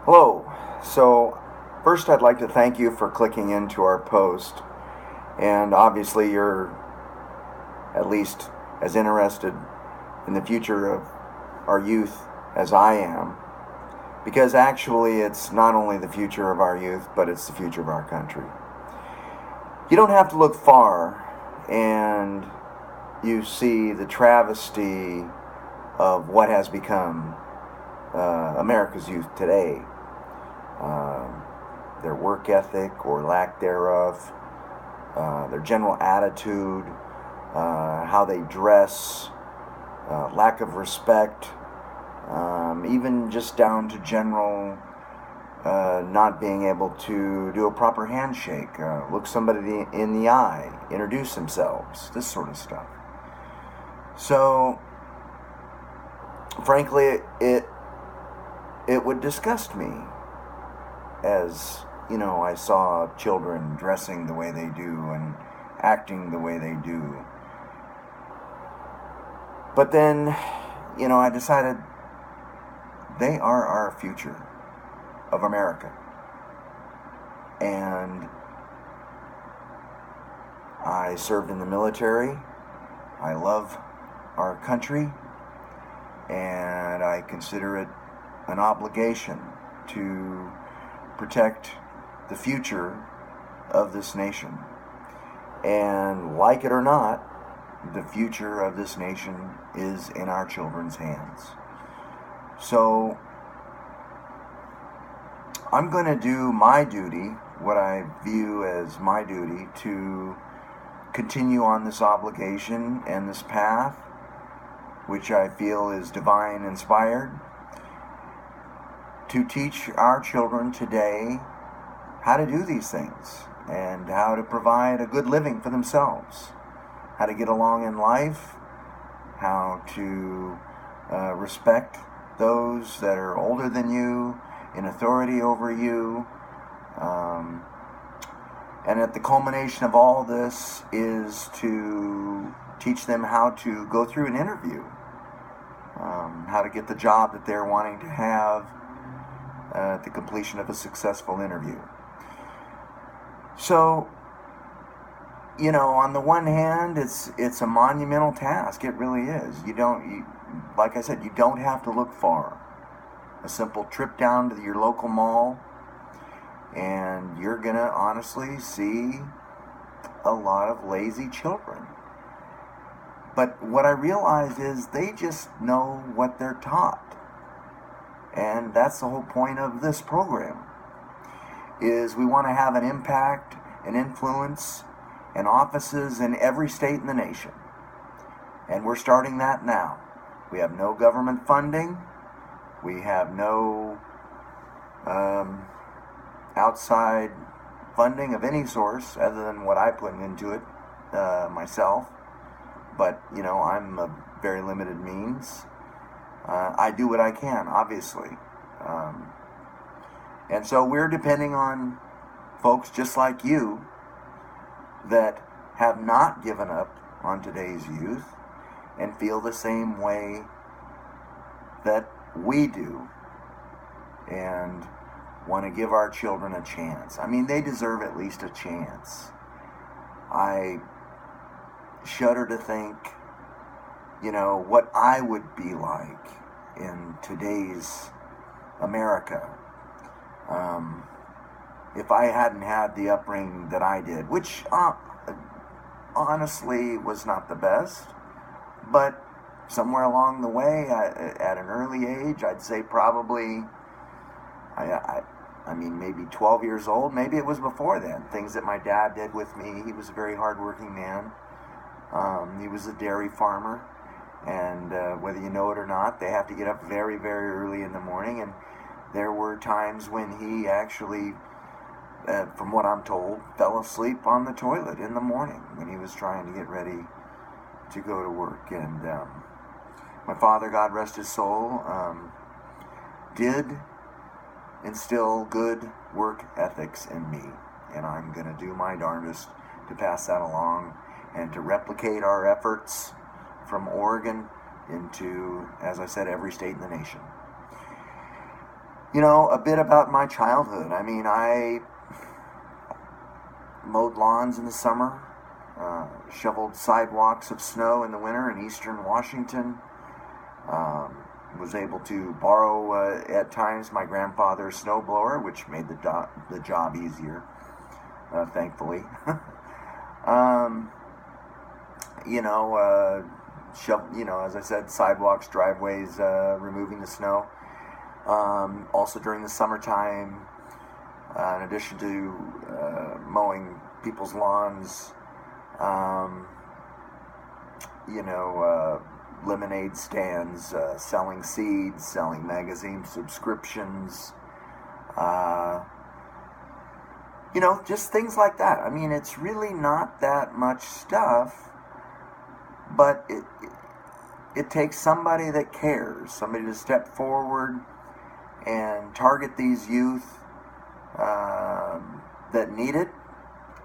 Hello. So, first, I'd like to thank you for clicking into our post. And obviously, you're at least as interested in the future of our youth as I am. Because actually, it's not only the future of our youth, but it's the future of our country. You don't have to look far, and you see the travesty of what has become America's youth today. Um, their work ethic or lack thereof, their general attitude, how they dress, lack of respect, even just down to general not being able to do a proper handshake, look somebody in the eye, introduce themselves, this sort of stuff. So, frankly, it would disgust me as I saw children dressing the way they do and acting the way they do. But then, I decided they are our future of America. And I served in the military. I love our country. And I consider it an obligation to protect the future of this nation. And like it or not, the future of this nation is in our children's hands. So I'm going to do my duty, what I view as my duty, to continue on this obligation and this path, which I feel is divine inspired, to teach our children today how to do these things and how to provide a good living for themselves, how to get along in life, how to respect those that are older than you, in authority over you. And at the culmination of all this is to teach them how to go through an interview, how to get the job that they're wanting to have at the completion of a successful interview. So, on the one hand, it's a monumental task. It really is. Like I said, you don't have to look far. A simple trip down to your local mall, and you're gonna honestly see a lot of lazy children. But what I realized is they just know what they're taught. And that's the whole point of this program, is we want to have an impact, an influence, and offices in every state in the nation. And we're starting that now. We have no government funding. We have no outside funding of any source other than what I put into it myself. But, I'm of very limited means. I do what I can, obviously. And so we're depending on folks just like you that have not given up on today's youth and feel the same way that we do and want to give our children a chance. I mean, they deserve at least a chance. I shudder to think, what I would be like in today's America if I hadn't had the upbringing that I did, which honestly was not the best, but somewhere along the way, at an early age, I'd say probably, I mean, maybe 12 years old, maybe it was before then, things that my dad did with me. He was a very hardworking man. He was a dairy farmer, and whether you know it or not, they have to get up very, very early in the morning, and there were times when he actually, from what I'm told, fell asleep on the toilet in the morning when he was trying to get ready to go to work. And my father, God rest his soul, did instill good work ethics in me, and I'm going to do my darndest to pass that along and to replicate our efforts from Oregon into, as I said, every state in the nation. A bit about my childhood. I mean, I mowed lawns in the summer, shoveled sidewalks of snow in the winter in eastern Washington. Was able to borrow at times my grandfather's snowblower, which made the job easier, thankfully. um, as I said, sidewalks, driveways, removing the snow. Also during the summertime, in addition to mowing people's lawns, lemonade stands, selling seeds, selling magazine subscriptions, just things like that. I mean, it's really not that much stuff, but it takes somebody that cares, somebody to step forward and target these youth that need it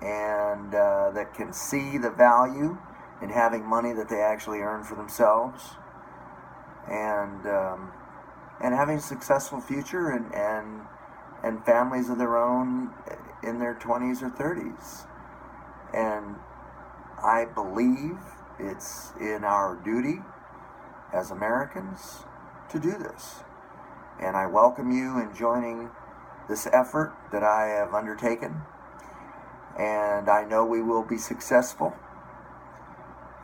and that can see the value in having money that they actually earn for themselves, and having a successful future and families of their own in their 20s or 30s. And I believe it's in our duty as Americans to do this. And I welcome you in joining this effort that I have undertaken. And I know we will be successful.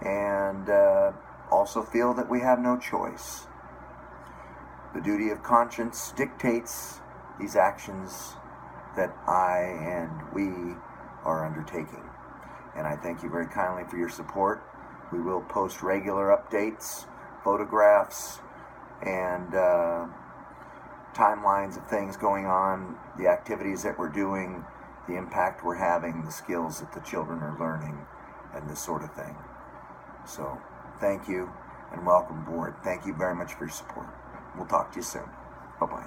And also feel that we have no choice. The duty of conscience dictates these actions that I and we are undertaking. And I thank you very kindly for your support. We will post regular updates, photographs, and timelines of things going on, the activities that we're doing, the impact we're having, the skills that the children are learning, and this sort of thing. So, thank you and welcome aboard. Thank you very much for your support. We'll talk to you soon. Bye-bye.